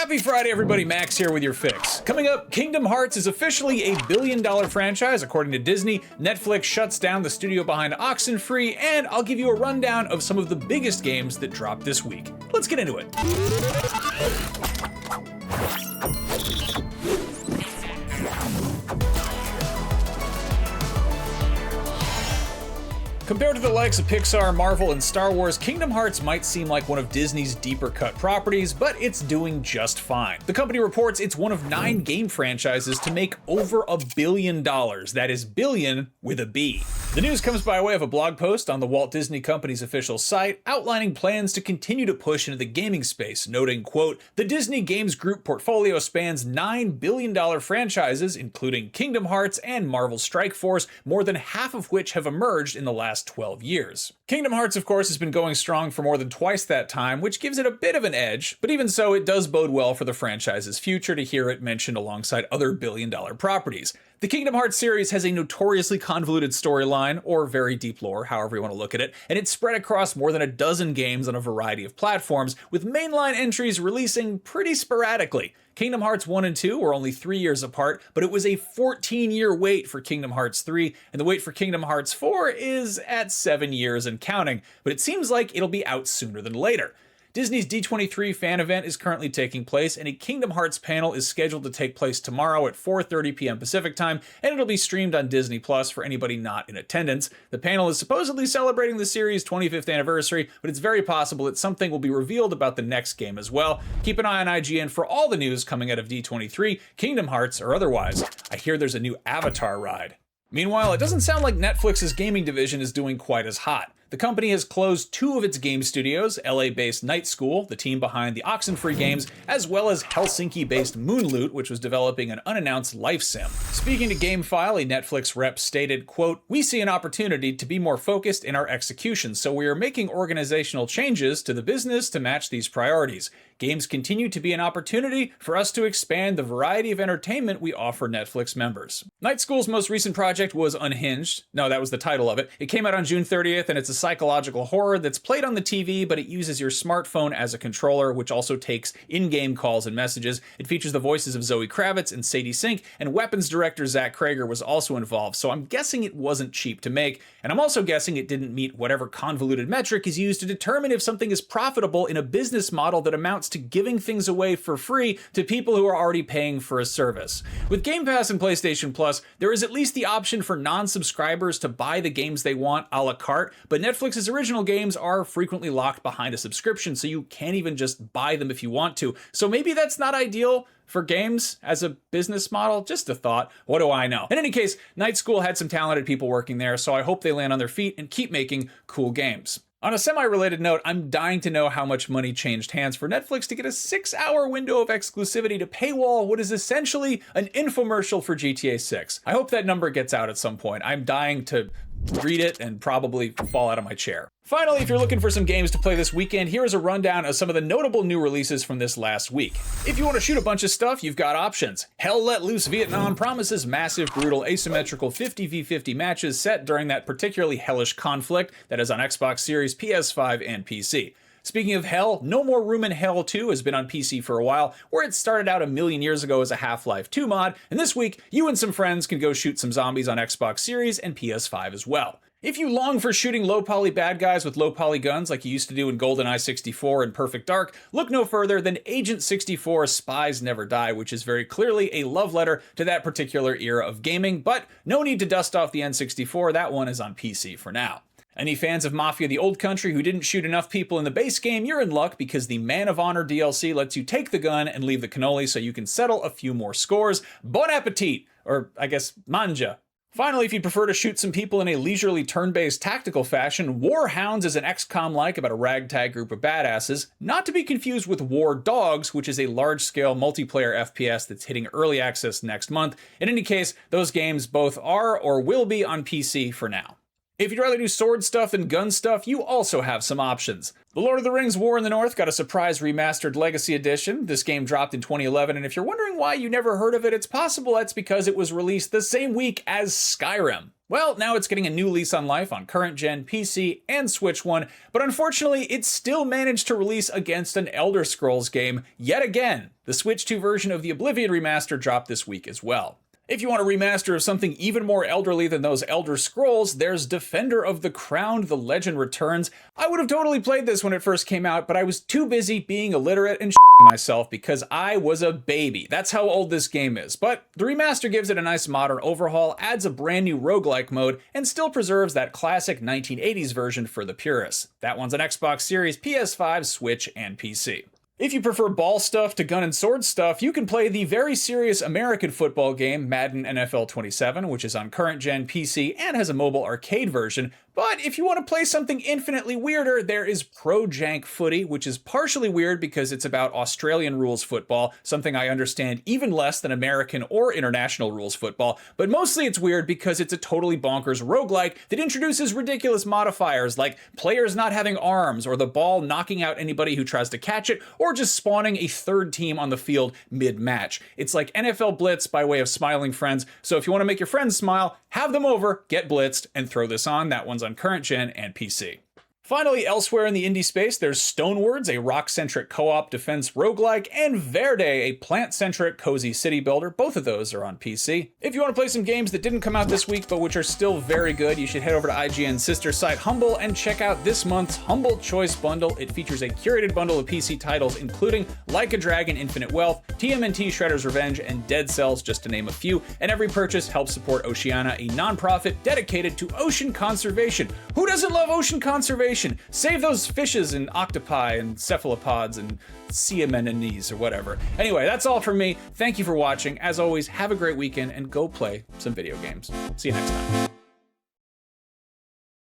Happy Friday, everybody. Max here with your fix. Coming up, Kingdom Hearts is officially a billion-dollar franchise, according to Disney. Netflix shuts down the studio behind Oxenfree, and I'll give you a rundown of some of the biggest games that dropped this week. Let's get into it. Compared to the likes of Pixar, Marvel, and Star Wars, Kingdom Hearts might seem like one of Disney's deeper-cut properties, but it's doing just fine. The company reports it's one of 9 game franchises to make over $1 billion. That is billion with a B. The news comes by way of a blog post on the Walt Disney Company's official site outlining plans to continue to push into the gaming space, noting, quote, "The Disney Games Group portfolio spans $9 billion franchises, including Kingdom Hearts and Marvel Strike Force, more than half of which have emerged in the last 12 years. Kingdom Hearts, of course, has been going strong for more than twice that time, which gives it a bit of an edge, but even so, it does bode well for the franchise's future to hear it mentioned alongside other billion-dollar properties. The Kingdom Hearts series has a notoriously convoluted storyline, or very deep lore, however you want to look at it, and it's spread across more than a dozen games on a variety of platforms, with mainline entries releasing pretty sporadically. Kingdom Hearts 1 and 2 were only 3 years apart, but it was a 14-year wait for Kingdom Hearts 3, and the wait for Kingdom Hearts 4 is at 7 years and counting, but it seems like it'll be out sooner than later. Disney's D23 fan event is currently taking place, and a Kingdom Hearts panel is scheduled to take place tomorrow at 4:30 p.m. Pacific time, and it'll be streamed on Disney Plus for anybody not in attendance. The panel is supposedly celebrating the series' 25th anniversary, but it's very possible that something will be revealed about the next game as well. Keep an eye on IGN for all the news coming out of D23, Kingdom Hearts or otherwise. I hear there's a new Avatar ride. Meanwhile, it doesn't sound like Netflix's gaming division is doing quite as hot. The company has closed 2 of its game studios, LA-based Night School, the team behind the Oxenfree games, as well as Helsinki-based Moonloot, which was developing an unannounced life sim. Speaking to GameFile, a Netflix rep stated, quote, "We see an opportunity to be more focused in our execution, so we are making organizational changes to the business to match these priorities. Games continue to be an opportunity for us to expand the variety of entertainment we offer Netflix members." Night School's most recent project was Unhinged. No, that was the title of it. It came out on June 30th, and it's a psychological horror that's played on the TV, but it uses your smartphone as a controller, which also takes in-game calls and messages. It features the voices of Zoe Kravitz and Sadie Sink, and weapons director Zach Krager was also involved, so I'm guessing it wasn't cheap to make, and I'm also guessing it didn't meet whatever convoluted metric is used to determine if something is profitable in a business model that amounts to giving things away for free to people who are already paying for a service. With Game Pass and PlayStation Plus, there is at least the option for non-subscribers to buy the games they want a la carte, but Netflix's original games are frequently locked behind a subscription, so you can't even just buy them if you want to. So maybe that's not ideal for games as a business model. Just a thought. What do I know? In any case, Night School had some talented people working there, so I hope they land on their feet and keep making cool games. On a semi-related note, I'm dying to know how much money changed hands for Netflix to get a 6-hour window of exclusivity to paywall what is essentially an infomercial for GTA 6. I hope that number gets out at some point. I'm dying to read it and probably fall out of my chair. Finally, if you're looking for some games to play this weekend, here is a rundown of some of the notable new releases from this last week. If you want to shoot a bunch of stuff, you've got options. Hell Let Loose Vietnam promises massive, brutal, asymmetrical 50v50 matches set during that particularly hellish conflict that is on Xbox Series, PS5, and PC. Speaking of Hell, No More Room in Hell 2 has been on PC for a while, where it started out a million years ago as a Half-Life 2 mod, and this week, you and some friends can go shoot some zombies on Xbox Series and PS5 as well. If you long for shooting low-poly bad guys with low-poly guns like you used to do in GoldenEye 64 and Perfect Dark, look no further than Agent 64 Spies Never Die, which is very clearly a love letter to that particular era of gaming, but no need to dust off the N64, that one is on PC for now. Any fans of Mafia: The Old Country who didn't shoot enough people in the base game, you're in luck because the Man of Honor DLC lets you take the gun and leave the cannoli so you can settle a few more scores. Bon appetit! Or, I guess, manja. Finally, if you prefer to shoot some people in a leisurely turn-based tactical fashion, War Hounds is an XCOM-like about a ragtag group of badasses, not to be confused with War Dogs, which is a large-scale multiplayer FPS that's hitting early access next month. In any case, those games both are or will be on PC for now. If you'd rather do sword stuff than gun stuff, you also have some options. The Lord of the Rings War in the North got a surprise remastered Legacy Edition. This game dropped in 2011, and if you're wondering why you never heard of it, it's possible that's because it was released the same week as Skyrim. Well, now it's getting a new lease on life on current-gen PC and Switch One, but unfortunately, it still managed to release against an Elder Scrolls game yet again. The Switch 2 version of the Oblivion remaster dropped this week as well. If you want a remaster of something even more elderly than those Elder Scrolls, there's Defender of the Crown: The Legend Returns. I would have totally played this when it first came out, but I was too busy being illiterate and myself because I was a baby. That's how old this game is. But the remaster gives it a nice modern overhaul, adds a brand new roguelike mode, and still preserves that classic 1980s version for the purists. That one's on Xbox Series, PS5, Switch, and PC. If you prefer ball stuff to gun and sword stuff, you can play the very serious American football game Madden NFL 27, which is on current-gen PC and has a mobile arcade version. But if you want to play something infinitely weirder, there is Pro Jank Footy, which is partially weird because it's about Australian rules football, something I understand even less than American or international rules football, but mostly it's weird because it's a totally bonkers roguelike that introduces ridiculous modifiers like players not having arms, or the ball knocking out anybody who tries to catch it, or just spawning a third team on the field mid-match. It's like NFL Blitz by way of Smiling Friends, so if you want to make your friends smile, have them over, get blitzed, and throw this on. That one's on current gen and PC. Finally, elsewhere in the indie space, there's Stonewards, a rock-centric co-op defense roguelike, and Verde, a plant-centric cozy city builder. Both of those are on PC. If you want to play some games that didn't come out this week but which are still very good, you should head over to IGN's sister site Humble and check out this month's Humble Choice Bundle. It features a curated bundle of PC titles including Like a Dragon: Infinite Wealth, TMNT Shredder's Revenge, and Dead Cells, just to name a few, and every purchase helps support Oceana, a non-profit dedicated to ocean conservation. Who doesn't love ocean conservation? Save those fishes and octopi and cephalopods and sea anemones or whatever. Anyway, that's all from me. Thank you for watching. As always, have a great weekend and go play some video games. See you next time.